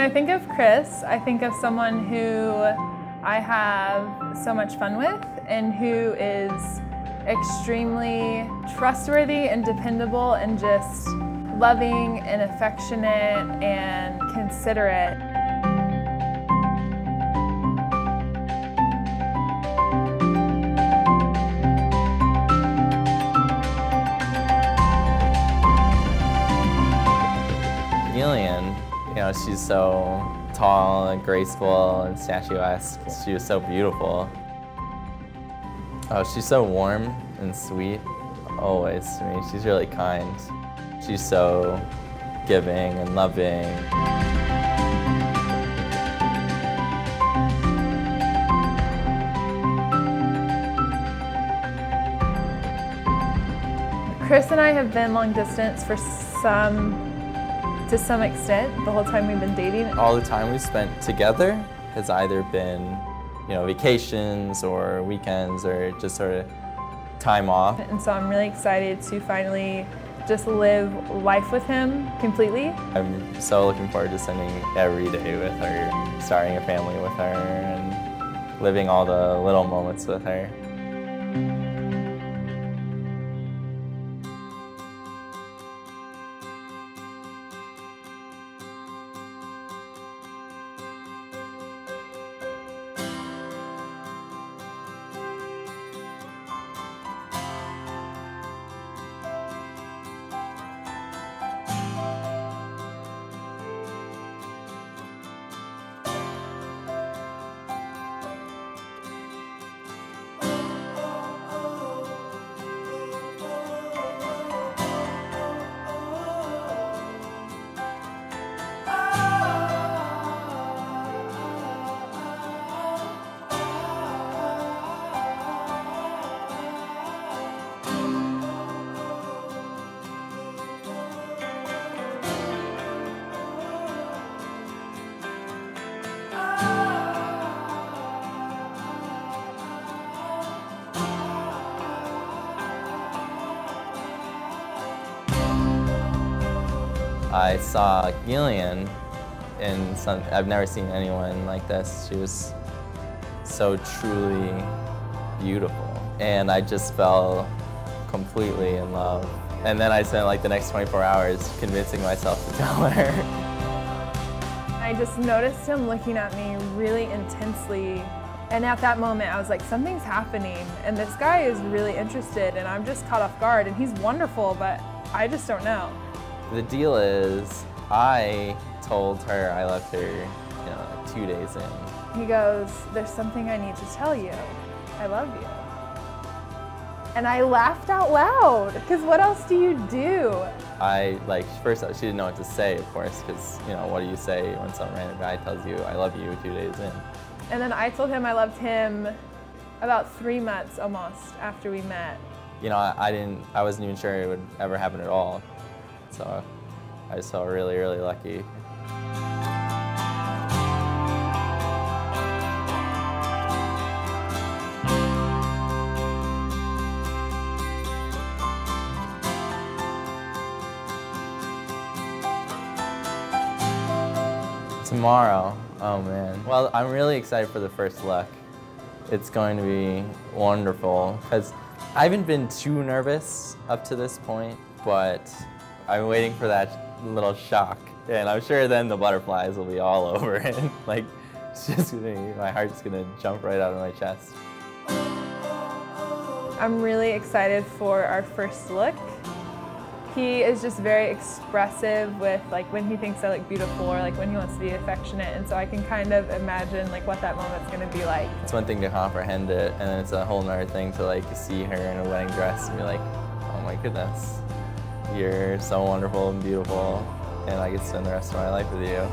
I think of Chris, I think of someone who I have so much fun with and who is extremely trustworthy and dependable and just loving and affectionate and considerate. Gillian, she's so tall and graceful and statuesque. She was so beautiful. Oh, she's so warm and sweet, always to me. She's really kind. She's so giving and loving. Chris and I have been long distance to some extent the whole time we've been dating. All the time we spent together has either been, vacations or weekends or just sort of time off. And so I'm really excited to finally just live life with him completely. I'm so looking forward to spending every day with her, starting a family with her, and living all the little moments with her. I saw Gillian in I've never seen anyone like this. She was so truly beautiful. And I just fell completely in love. And then I spent the next 24 hours convincing myself to tell her. I just noticed him looking at me really intensely. And at that moment, I was like, something's happening. And this guy is really interested, and I'm just caught off guard. And he's wonderful, but I just don't know. The deal is, I told her I loved her, 2 days in. He goes, there's something I need to tell you. I love you. And I laughed out loud, because what else do you do? First she didn't know what to say, of course, because, what do you say when some random guy tells you, I love you 2 days in? And then I told him I loved him about 3 months almost after we met. I wasn't even sure it would ever happen at all. So I just felt really, really lucky. Tomorrow, oh man. Well, I'm really excited for the first look. It's going to be wonderful because I haven't been too nervous up to this point, but I'm waiting for that little shock, and I'm sure then the butterflies will be all over it. It's just my heart's gonna jump right out of my chest. I'm really excited for our first look. He is just very expressive with when he thinks I look beautiful or when he wants to be affectionate, and so I can kind of imagine what that moment's gonna be like. It's one thing to comprehend it, and then it's a whole nother thing to see her in a wedding dress and be like, oh my goodness. You're so wonderful and beautiful, and I get to spend the rest of my life with you.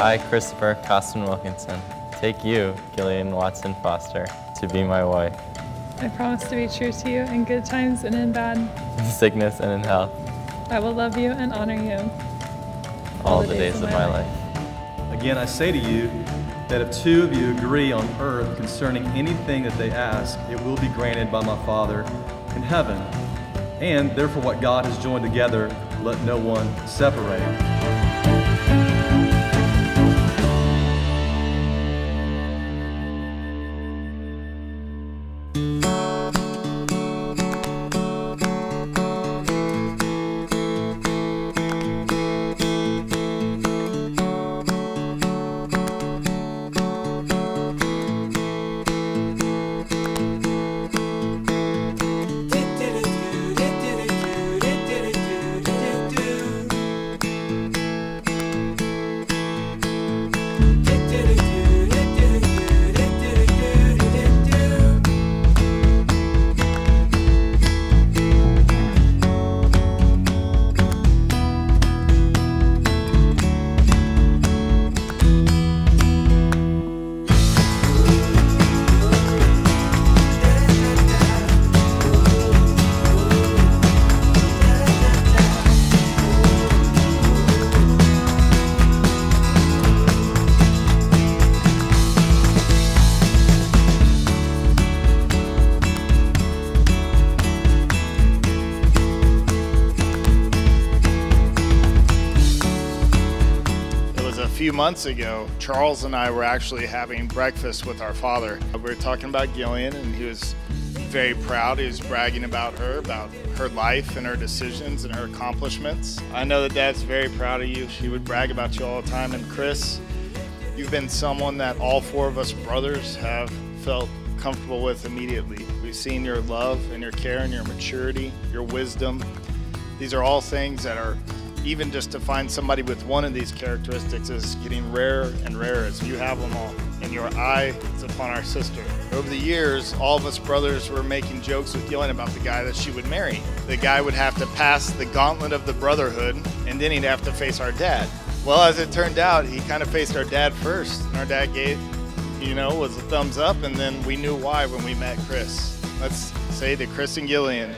I, Christopher Costin Wilkinson, take you, Gillian Watson Foster, to be my wife. I promise to be true to you in good times and in bad. In sickness and in health. I will love you and honor you All the days of my life. Again, I say to you that if two of you agree on earth concerning anything that they ask, it will be granted by my Father in heaven. And therefore what God has joined together, let no one separate. A few months ago, Charles and I were actually having breakfast with our father. We were talking about Gillian, and he was very proud. He was bragging about her life and her decisions and her accomplishments. I know that Dad's very proud of you. She would brag about you all the time. And Chris, you've been someone that all four of us brothers have felt comfortable with immediately. We've seen your love and your care and your maturity, your wisdom. These are all things that are, even just to find somebody with one of these characteristics is getting rarer and rarer as you have them all. And your eye is upon our sister. Over the years, all of us brothers were making jokes with Gillian about the guy that she would marry. The guy would have to pass the gauntlet of the brotherhood, and then he'd have to face our dad. Well, as it turned out, he kind of faced our dad first, and our dad gave, was a thumbs up, and then we knew why when we met Chris. Let's say to Chris and Gillian,